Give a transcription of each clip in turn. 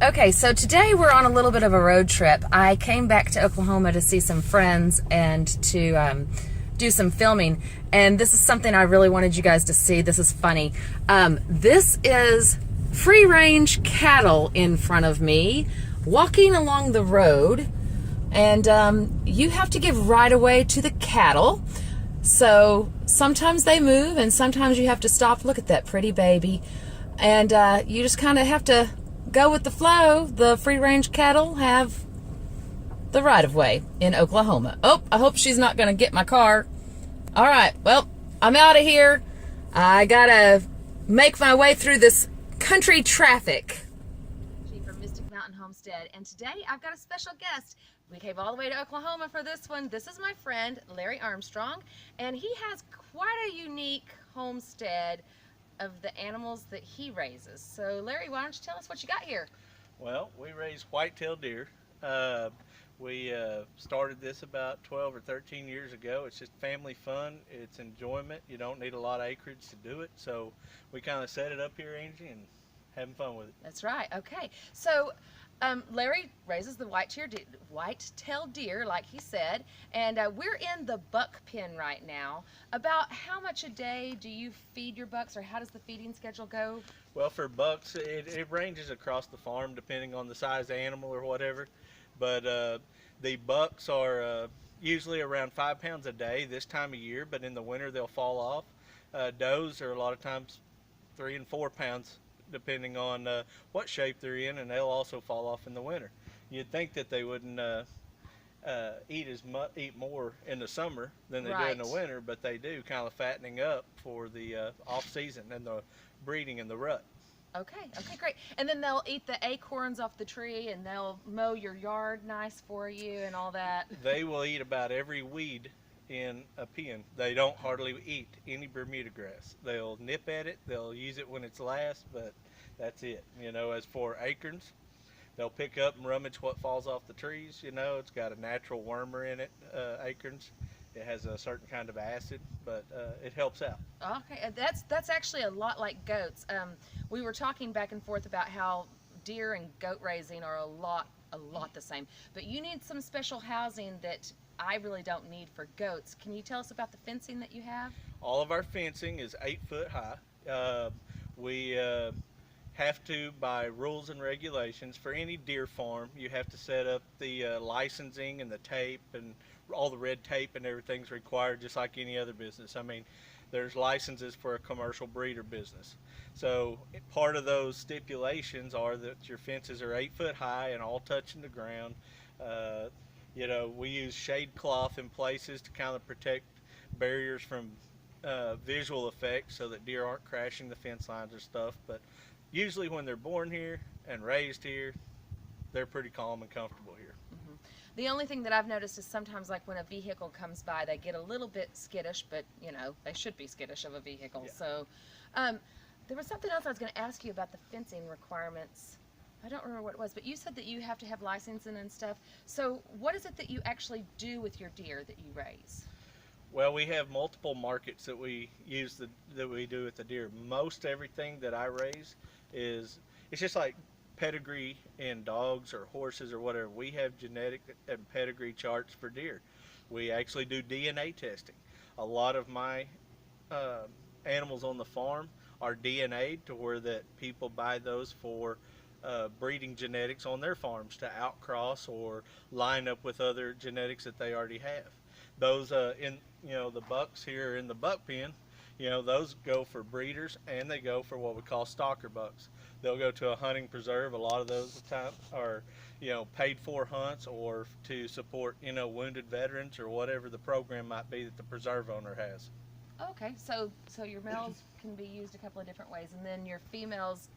Okay, so today we're on a little bit of a road trip. I came back to Oklahoma to see some friends and to do some filming, and this is something I really wanted you guys to see. This is funny. This is free-range cattle in front of me walking along the road, and you have to give right-of-way to the cattle. So sometimes they move and sometimes you have to stop. Look at that pretty baby. And you just kind of have to go with the flow. The free-range cattle have the right-of-way in Oklahoma. Oh, I hope she's not going to get my car. All right, well, I'm out of here. I got to make my way through this country traffic. From Mystic Mountain Homestead, and today I've got a special guest. We came all the way to Oklahoma for this one. This is my friend, Larry Armstrong, and he has quite a unique homestead of the animals that he raises. So Larry, why don't you tell us what you got here? Well, we raise whitetail deer. We started this about 12 or 13 years ago. It's just family fun. It's enjoyment. You don't need a lot of acreage to do it. So we kind of set it up here, Angie, and having fun with it. That's right. Okay. So Larry raises the whitetail deer, like he said, and we're in the buck pen right now. About how much a day do you feed your bucks, or how does the feeding schedule go? Well, for bucks, it ranges across the farm depending on the size of the animal or whatever. But the bucks are usually around 5 pounds a day this time of year, but in the winter they'll fall off. Does are a lot of times 3 and 4 pounds depending on what shape they're in, and they'll also fall off in the winter. You'd think that they wouldn't eat more in the summer than they do in the winter, but they do, kind of fattening up for the off season and the breeding and the rut. Okay, great. And then they'll eat the acorns off the tree, and they'll mow your yard nice for you and all that. They will eat about every weed in a pen. They don't hardly eat any Bermuda grass. They'll nip at it, they'll use it when it's last, but that's it. You know, as for acorns, they'll pick up and rummage what falls off the trees. You know, it's got a natural wormer in it, acorns. It has a certain kind of acid, but it helps out. Okay, that's actually a lot like goats. We were talking back and forth about how deer and goat raising are a lot the same, but you need some special housing that I really don't need for goats. Can you tell us about the fencing that you have? All of our fencing is 8 foot high. We have to, by rules and regulations, for any deer farm, you have to set up the licensing and the tape, and all the red tape and everything's required just like any other business. I mean, there's licenses for a commercial breeder business. So part of those stipulations are that your fences are 8 foot high and all touching the ground. You know, we use shade cloth in places to kind of protect barriers from visual effects so that deer aren't crashing the fence lines or stuff. But usually when they're born here and raised here, they're pretty calm and comfortable here. Mm-hmm. The only thing that I've noticed is sometimes, like when a vehicle comes by, they get a little bit skittish, but you know, they should be skittish of a vehicle. Yeah. So there was something else I was going to ask you about the fencing requirements. I don't remember what it was, but you said that you have to have licensing and stuff. So what is it that you actually do with your deer that you raise? Well, we have multiple markets that we use that we do with the deer. Most everything that I raise it's just like pedigree in dogs or horses or whatever. We have genetic and pedigree charts for deer. We actually do DNA testing. A lot of my animals on the farm are DNA'd to where that people buy those for breeding genetics on their farms to outcross or line up with other genetics that they already have. Those the bucks here in the buck pen, those go for breeders, and they go for what we call stalker bucks. They'll go to a hunting preserve. A lot of those are paid for hunts or to support wounded veterans or whatever the program might be that the preserve owner has. Okay, so your males can be used a couple of different ways, and then your females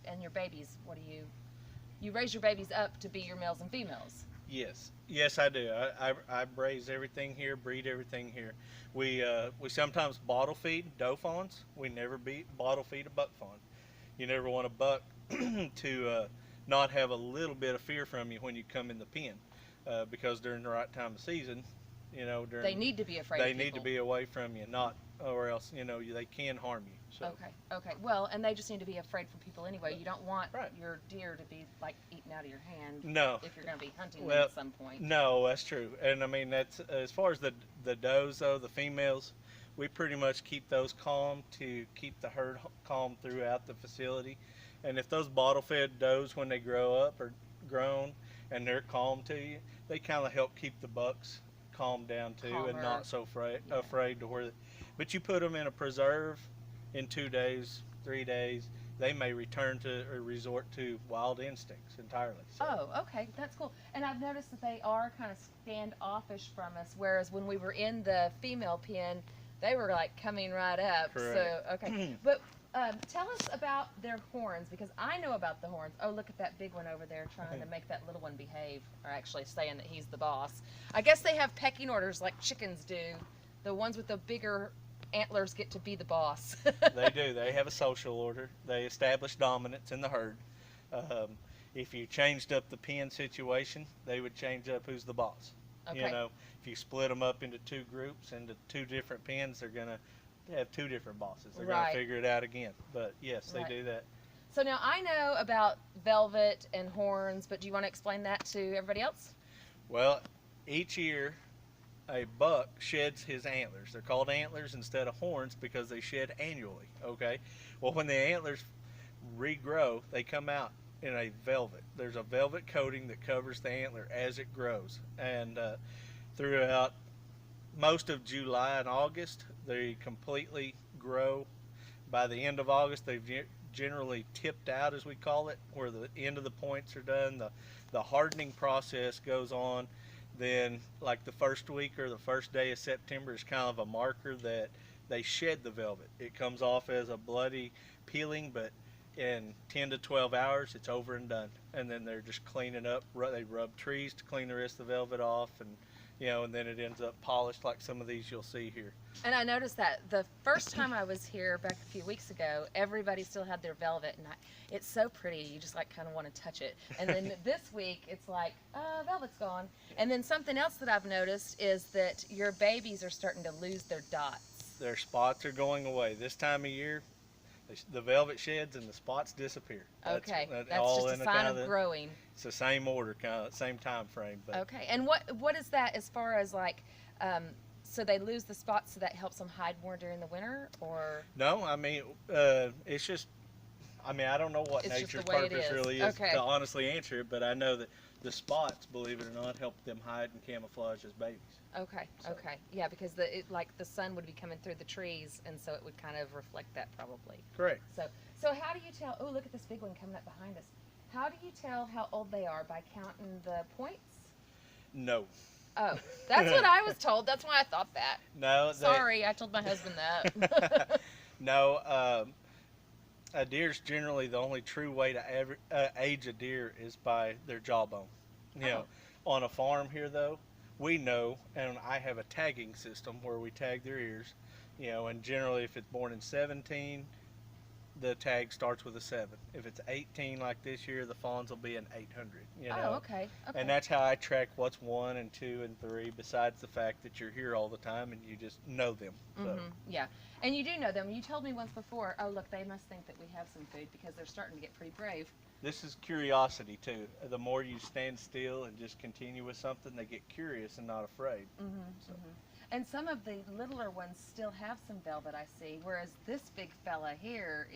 and your babies, what do you raise your babies up to be your males and females? Yes, I do. I raise everything here, breed everything here. We sometimes bottle feed doe fawns. We never bottle feed a buck fawn. You never want a buck to not have a little bit of fear from you when you come in the pen, because during the right time of season, they need to be afraid. They need to be away from you, or else they can harm you. So. Okay. Well, and they just need to be afraid for people anyway. You don't want Right. your deer to be like eaten out of your hand. No. If you're going to be hunting Well, them at some point. No, that's true. And I mean, that's as far as the does though, the females, we pretty much keep those calm to keep the herd calm throughout the facility. And if those bottle fed does, when they grow up or grown and they're calm to you, they kind of help keep the bucks calmed down too. Calmer. And not so afraid to where. But you put them in a preserve in 2 days, 3 days, they may return to or resort to wild instincts entirely. So. Oh, okay, that's cool. And I've noticed that they are kind of standoffish from us, whereas when we were in the female pen, they were like coming right up. Correct. So, okay. But tell us about their horns, because I know about the horns. Oh, look at that big one over there trying to make that little one behave, or actually saying that he's the boss. I guess they have pecking orders like chickens do. The ones with the bigger antlers get to be the boss. They do. They have a social order. They establish dominance in the herd. If you changed up the pen situation, they would change up who's the boss. Okay. You know, if you split them up into 2 groups, into 2 different pens, they're going to have 2 different bosses. They're going to figure it out again. But yes, they do that. So now I know about velvet and horns, but do you want to explain that to everybody else? Well, each year a buck sheds his antlers. They're called antlers instead of horns because they shed annually, okay? Well, when the antlers regrow, they come out in a velvet. There's a velvet coating that covers the antler as it grows. And throughout most of July and August, they completely grow. By the end of August, they've generally tipped out, as we call it, where the end of the points are done. The hardening process goes on. Then like the first week or the first day of September is kind of a marker that they shed the velvet. It comes off as a bloody peeling, but in 10 to 12 hours it's over and done. And then they're just cleaning up. They rub trees to clean the rest of the velvet off, and you know, and then it ends up polished like some of these you'll see here. And I noticed that the first time I was here back a few weeks ago, everybody still had their velvet, and it's so pretty. You just like kind of want to touch it. And then this week, it's like, velvet's gone. And then something else that I've noticed is that your babies are starting to lose their dots. Their spots are going away. This time of year, the velvet sheds and the spots disappear. That's all just a sign of growing. It's the same order, kind of same time frame. But. Okay, and what is that as far as like, so they lose the spots, so that helps them hide more during the winter, or? No, I mean, it's just, I mean, I don't know what nature's purpose really is to honestly answer it, but I know that the spots, believe it or not, help them hide and camouflage as babies. Okay, okay. Yeah, because like the sun would be coming through the trees, and so it would kind of reflect that probably. Correct. So how do you tell, oh, look at this big one coming up behind us. How do you tell how old they are? By counting the points? No. Oh, that's what I was told. That's why I thought that. No. Sorry, I told my husband that. No, a deer's generally the only true way to age a deer is by their jawbone. You know, on a farm here though, we know, and I have a tagging system where we tag their ears, you know, and generally if it's born in 17, the tag starts with a 7. If it's 18 like this year, the fawns will be an 800. You know? Oh, okay. And that's how I track what's 1 and 2 and 3, besides the fact that you're here all the time and you just know them. So. Yeah, and you do know them. You told me once before, oh, look, they must think that we have some food because they're starting to get pretty brave. This is curiosity, too. The more you stand still and just continue with something, they get curious and not afraid. And some of the littler ones still have some velvet, I see, whereas this big fella here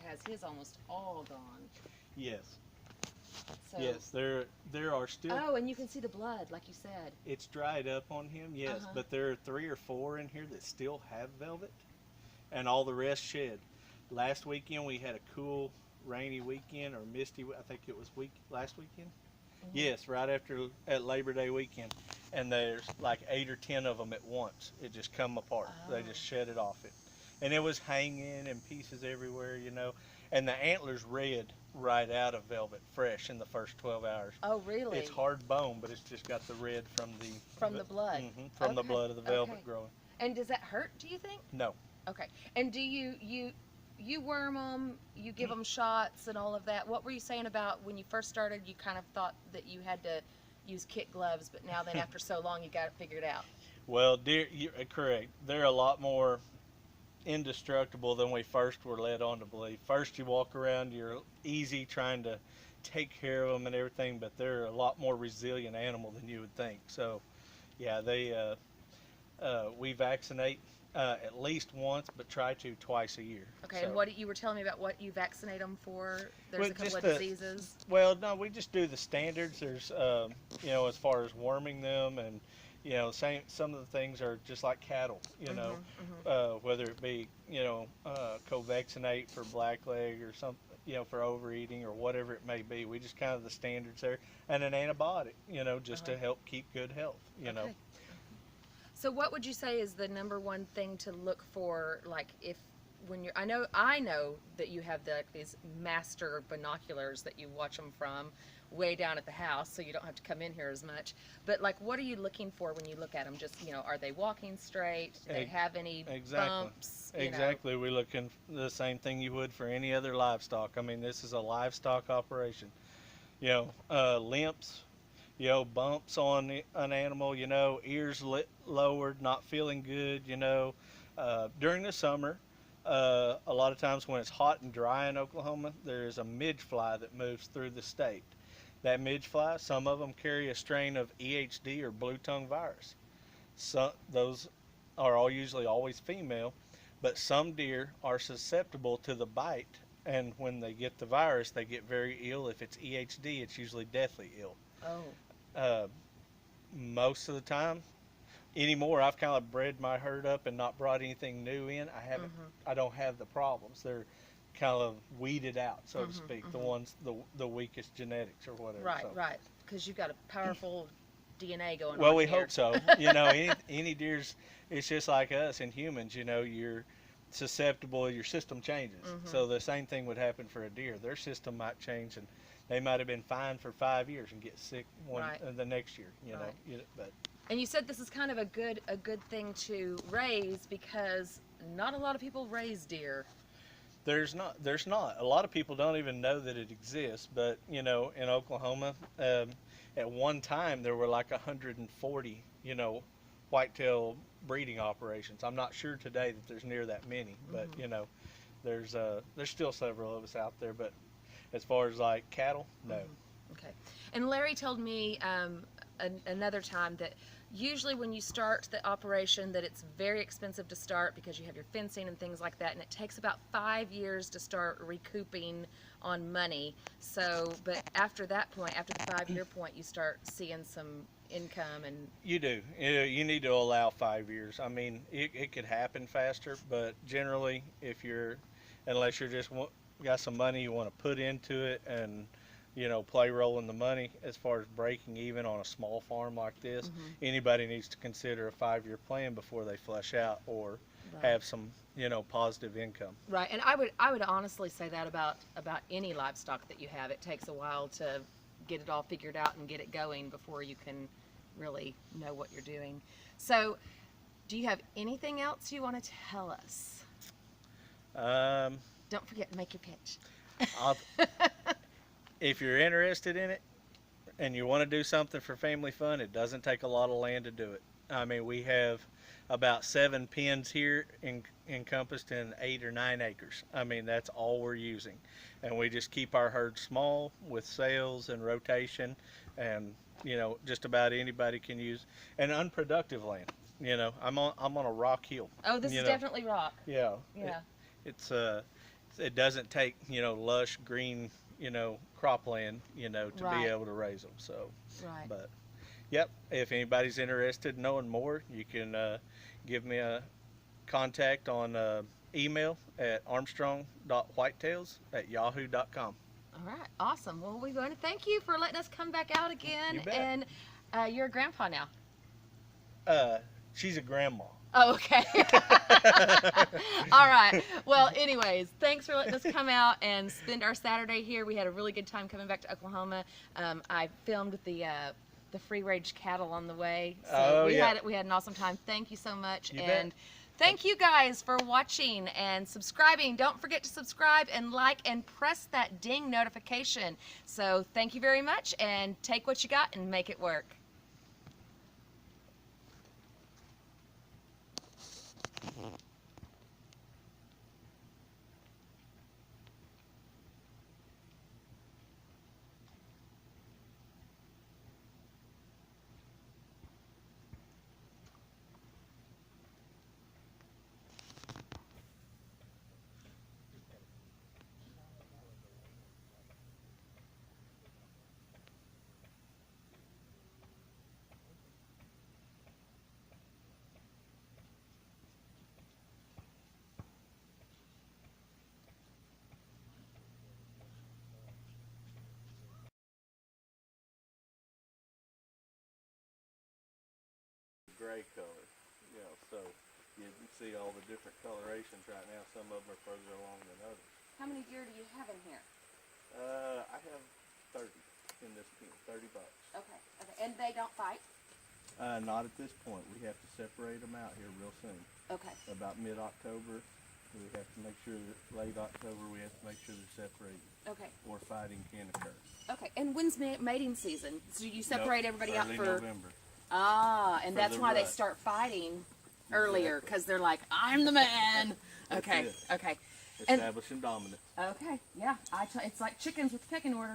has his almost all gone. Yes. So, yes, there are still... Oh, and you can see the blood, like you said. It's dried up on him, yes, but there are 3 or 4 in here that still have velvet, and all the rest shed. Last weekend we had a cool, rainy weekend, or misty, I think it was last weekend? Yes, right at Labor Day weekend. And there's like 8 or 10 of them at once. It just come apart. They just shed it off it. And it was hanging in pieces everywhere, you know. And the antlers red right out of velvet, fresh in the first 12 hours. Oh, really? It's hard bone, but it's just got the red from the blood. From the blood of the velvet growing. And does that hurt, do you think? No. Okay. And do you worm them, you give them shots and all of that? What were you saying about when you first started, you kind of thought that you had to use kit gloves, but now then after so long you got it figured out? Well, deer, you're correct. They're a lot more indestructible than we first were led on to believe. First, you walk around, you're easy trying to take care of them and everything, but they're a lot more resilient animal than you would think. So, yeah, we vaccinate at least once, but try to twice a year. Okay, so. and what you were telling me about what you vaccinate them for? There's a couple of diseases. Well, no, we just do the standards. There's, as far as worming them, and some of the things are just like cattle. Whether it be co-vaccinate for blackleg or something, for overeating or whatever it may be. We just kind of the standards there, and an antibiotic, just to help keep good health. Okay. So what would you say is the number one thing to look for, like when you're, I know that you have these master binoculars that you watch them from way down at the house, so you don't have to come in here as much. But like, what are you looking for when you look at them? Just, are they walking straight? Do they have any bumps? Exactly. We're looking the same thing you would for any other livestock. I mean, this is a livestock operation. Limps, bumps on an animal, ears lowered, not feeling good, during the summer. A lot of times when it's hot and dry in Oklahoma, there's a midge fly that moves through the state. That midge fly, some of them carry a strain of EHD or blue tongue virus. Those are usually always female, but some deer are susceptible to the bite, and when they get the virus, they get very ill. If it's EHD, it's usually deathly ill. Oh. Most of the time, anymore, I've kind of bred my herd up and not brought anything new in. I don't have the problems. They're kind of weeded out, so to speak. The ones, the weakest genetics or whatever. Right, right. Because you've got a powerful DNA going on. Well, we hope so. Any deers, it's just like us and humans. You're susceptible. Your system changes. So the same thing would happen for a deer. Their system might change, and they might have been fine for 5 years and get sick the next year. And you said this is kind of a good thing to raise because not a lot of people raise deer. There's not. A lot of people don't even know that it exists. But in Oklahoma, at one time there were like 140, whitetail breeding operations. I'm not sure today that there's near that many, but there's still several of us out there. But as far as like cattle, no. Okay. And Larry told me another time that usually when you start the operation that it's very expensive to start because you have your fencing and things like that, and it takes about 5 years to start recouping on money. So, but after that point, after the 5-year point, you start seeing some income. And you do. You need to allow 5 years. I mean, it could happen faster, but generally, unless you're just got some money you want to put into it and play rolling the money, as far as breaking even on a small farm like this, anybody needs to consider a 5-year plan before they flush out or have some positive income. Right. And I would honestly say that about any livestock that you have. It takes a while to get it all figured out and get it going before you can really know what you're doing. So do you have anything else you want to tell us? Don't forget to make your pitch. If you're interested in it and you want to do something for family fun, it doesn't take a lot of land to do it. I mean, we have about 7 pens here encompassed in 8 or 9 acres. I mean, that's all we're using. And we just keep our herd small with sales and rotation, and just about anybody can use an unproductive land. I'm on a rock hill. Oh, this is definitely rock. Yeah. Yeah. It doesn't take lush green cropland to be able to raise them. So but yep, if anybody's interested in knowing more, you can give me a contact on email at armstrong.whitetails@yahoo.com. All right, awesome. Well, we want to thank you for letting us come back out again. You bet. And you're a grandpa now. She's a grandma. Oh, okay. All right. Well, anyways, thanks for letting us come out and spend our Saturday here. We had a really good time coming back to Oklahoma. I filmed the free range cattle on the way. So we had an awesome time. Thank you so much. And thank you guys for watching and subscribing. Don't forget to subscribe and like and press that ding notification. So thank you very much, and take what you got and make it work. gray color. You know, so you can see all the different colorations right now. Some of them are further along than others. How many deer do you have in here? I have 30 in this pen, 30 bucks. Okay. And they don't fight? Not at this point. We have to separate them out here real soon. Okay. About mid-October, we have to make sure that late October, we have to make sure they're separated. Okay. Or fighting can occur. Okay. And when's mating season? So you separate everybody out early for November. And For that's the why they rut. start fighting earlier, because they're like, I'm the man. Okay. That's it. Okay. And Establishing dominance. okay. Yeah. It's like chickens with pecking order.